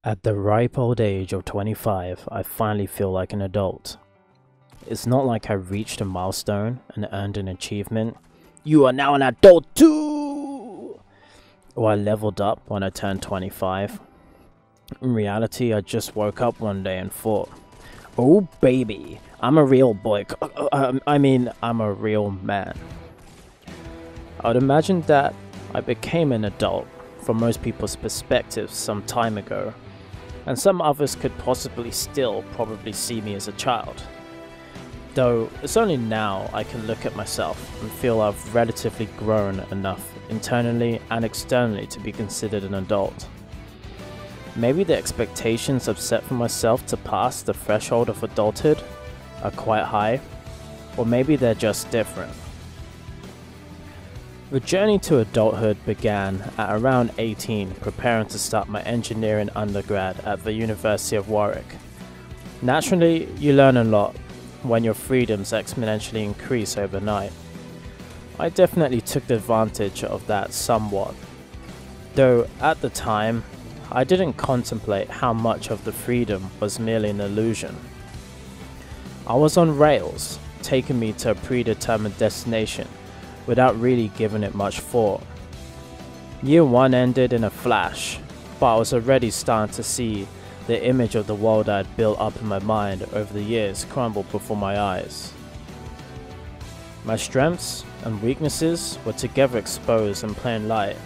At the ripe old age of 25, I finally feel like an adult. It's not like I reached a milestone and earned an achievement. You are now an adult too! Or I leveled up when I turned 25. In reality, I just woke up one day and thought, oh baby, I'm a real boy. I'm a real man. I would imagine that I became an adult from most people's perspectives some time ago, and some others could possibly still probably see me as a child. Though it's only now I can look at myself and feel I've relatively grown enough internally and externally to be considered an adult. Maybe the expectations I've set for myself to pass the threshold of adulthood are quite high, or maybe they're just different. The journey to adulthood began at around 18, preparing to start my engineering undergrad at the University of Warwick. Naturally, you learn a lot when your freedoms exponentially increase overnight. I definitely took advantage of that somewhat, though at the time, I didn't contemplate how much of the freedom was merely an illusion. I was on rails, taking me to a predetermined destination, without really giving it much thought. Year 1 ended in a flash, but I was already starting to see the image of the world I had built up in my mind over the years crumble before my eyes. My strengths and weaknesses were together exposed in plain light,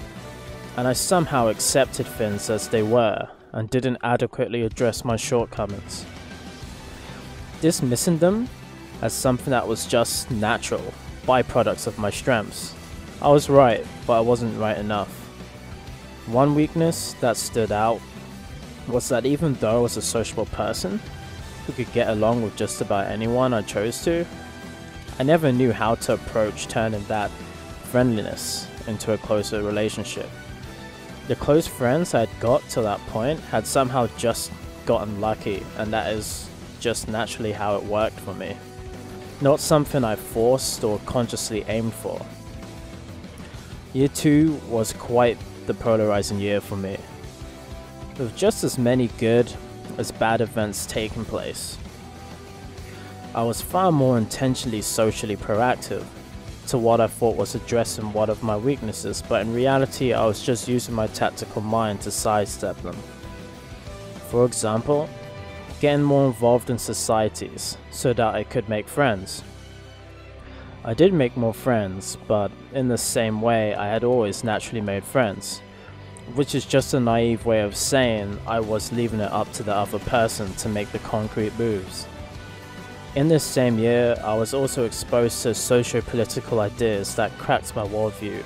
and I somehow accepted things as they were and didn't adequately address my shortcomings, dismissing them as something that was just natural byproducts of my strengths. I was right, but I wasn't right enough. One weakness that stood out was that even though I was a sociable person who could get along with just about anyone I chose to, I never knew how to approach turning that friendliness into a closer relationship. The close friends I had got to that point had somehow just gotten lucky, and that is just naturally how it worked for me. Not something I forced or consciously aimed for. Year 2 was quite the polarizing year for me, with just as many good as bad events taking place. I was far more intentionally socially proactive to what I thought was addressing one of my weaknesses, but in reality I was just using my tactical mind to sidestep them. For example, getting more involved in societies so that I could make friends. I did make more friends, but in the same way I had always naturally made friends, which is just a naive way of saying I was leaving it up to the other person to make the concrete moves. In this same year, I was also exposed to socio-political ideas that cracked my worldview,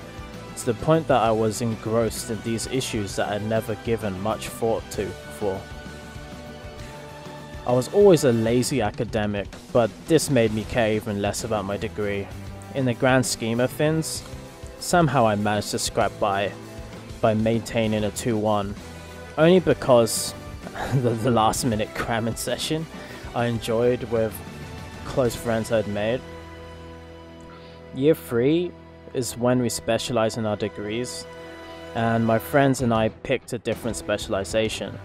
to the point that I was engrossed in these issues that I had never given much thought to before. I was always a lazy academic, but this made me care even less about my degree. In the grand scheme of things, somehow I managed to scrap by maintaining a 2-1, only because the last minute cramming session I enjoyed with close friends I'd made. Year 3 is when we specialize in our degrees, and my friends and I picked a different specialization,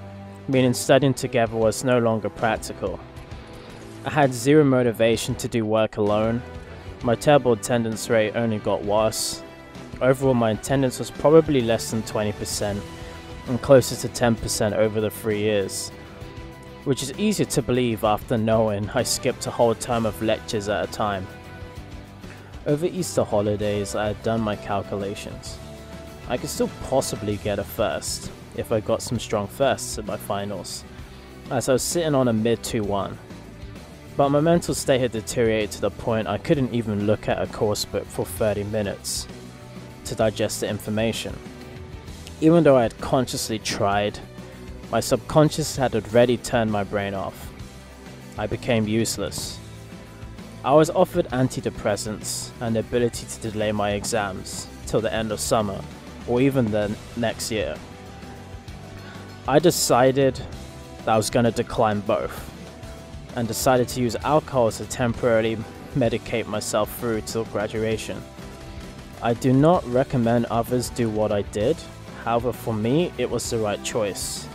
meaning studying together was no longer practical. I had zero motivation to do work alone. My terrible attendance rate only got worse. Overall, my attendance was probably less than 20% and closer to 10% over the 3 years, which is easier to believe after knowing I skipped a whole term of lectures at a time. Over Easter holidays, I had done my calculations. I could still possibly get a first if I got some strong firsts at my finals, as I was sitting on a mid 2-1. But my mental state had deteriorated to the point I couldn't even look at a course book for 30 minutes to digest the information. Even though I had consciously tried, my subconscious had already turned my brain off. I became useless. I was offered antidepressants and the ability to delay my exams till the end of summer, or even the next year. I decided that I was going to decline both, and decided to use alcohol to temporarily medicate myself through till graduation. I do not recommend others do what I did, however for me it was the right choice.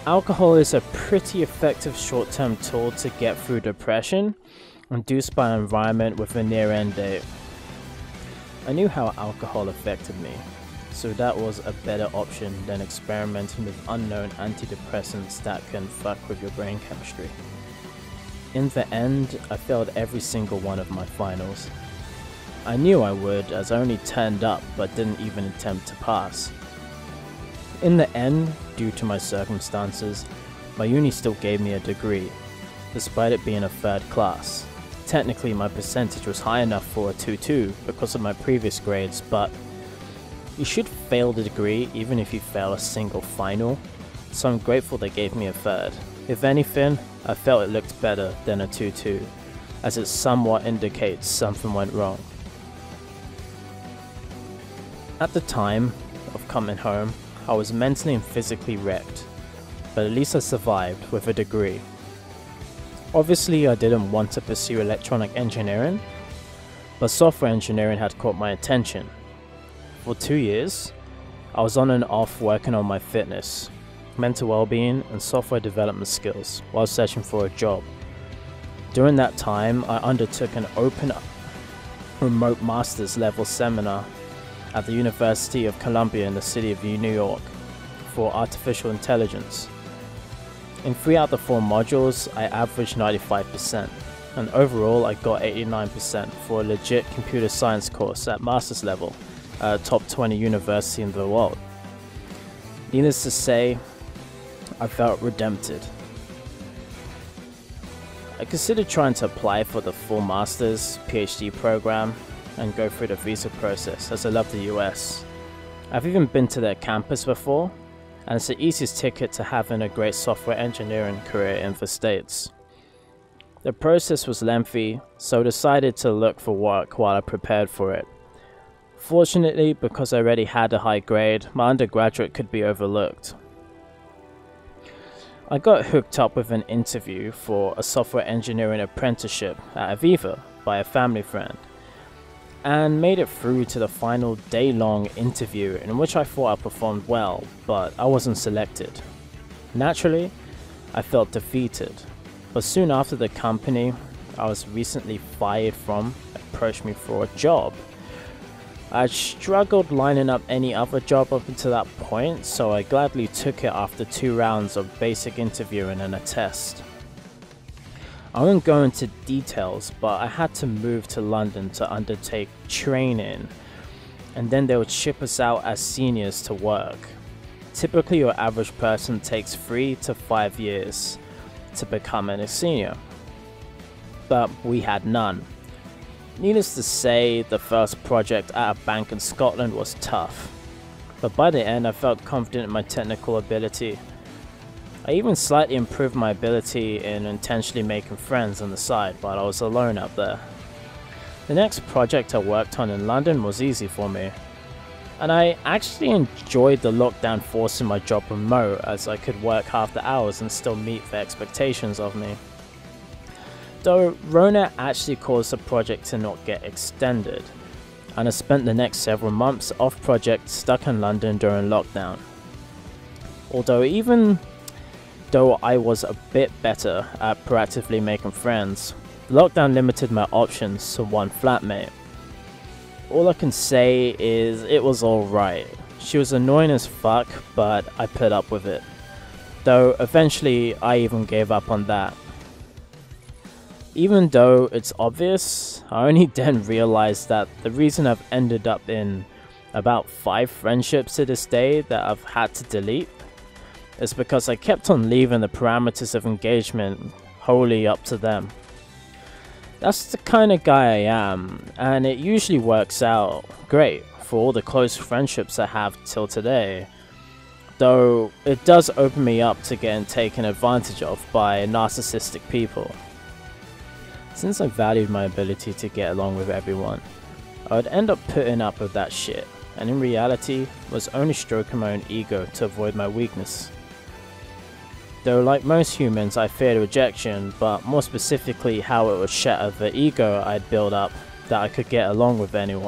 Alcohol is a pretty effective short-term tool to get through depression induced by an environment with a near-end date. I knew how alcohol affected me, so that was a better option than experimenting with unknown antidepressants that can fuck with your brain chemistry. In the end, I failed every single one of my finals. I knew I would, as I only turned up but didn't even attempt to pass. In the end, due to my circumstances, my uni still gave me a degree, despite it being a third class. Technically my percentage was high enough for a 2-2 because of my previous grades, but you should fail the degree even if you fail a single final, so I'm grateful they gave me a third. If anything, I felt it looked better than a 2-2, as it somewhat indicates something went wrong. At the time of coming home, I was mentally and physically wrecked, but at least I survived with a degree. Obviously I didn't want to pursue electronic engineering, but software engineering had caught my attention. For 2 years, I was on and off working on my fitness, mental well-being and software development skills while searching for a job. During that time, I undertook an open remote master's level seminar at the University of Columbia in the city of New York for artificial intelligence. In 3 out of the 4 modules, I averaged 95%, and overall I got 89% for a legit computer science course at master's level at a top 20 university in the world. Needless to say, I felt redempted. I considered trying to apply for the full master's PhD program and go through the visa process, as I love the US. I've even been to their campus before, and it's the easiest ticket to having a great software engineering career in the States. The process was lengthy, so I decided to look for work while I prepared for it. Fortunately, because I already had a high grade, my undergraduate could be overlooked. I got hooked up with an interview for a software engineering apprenticeship at Aviva by a family friend, and made it through to the final day-long interview, in which I thought I performed well, but I wasn't selected. Naturally, I felt defeated, but soon after the company I was recently fired from approached me for a job. I struggled lining up any other job up until that point, so I gladly took it after 2 rounds of basic interviewing and a test. I won't go into details, but I had to move to London to undertake training, and then they would ship us out as seniors to work. Typically your average person takes 3 to 5 years to become a senior, but we had none. Needless to say, the first project at a bank in Scotland was tough, but by the end I felt confident in my technical ability. I even slightly improved my ability in intentionally making friends on the side while I was alone up there. The next project I worked on in London was easy for me, and I actually enjoyed the lockdown forcing my job remote, as I could work half the hours and still meet the expectations of me. Though Rona actually caused the project to not get extended, and I spent the next several months off project stuck in London during lockdown. Although even though I was a bit better at proactively making friends, lockdown limited my options to one flatmate. All I can say is it was alright. She was annoying as fuck, but I put up with it. Though eventually I even gave up on that. Even though it's obvious, I only then realized that the reason I've ended up in about 5 friendships to this day that I've had to delete is because I kept on leaving the parameters of engagement wholly up to them. That's the kind of guy I am, and it usually works out great for all the close friendships I have till today. Though it does open me up to getting taken advantage of by narcissistic people. Since I valued my ability to get along with everyone, I would end up putting up with that shit, and in reality was only stroking my own ego to avoid my weakness. Though like most humans I feared rejection, but more specifically how it would shatter the ego I'd built up that I could get along with anyone.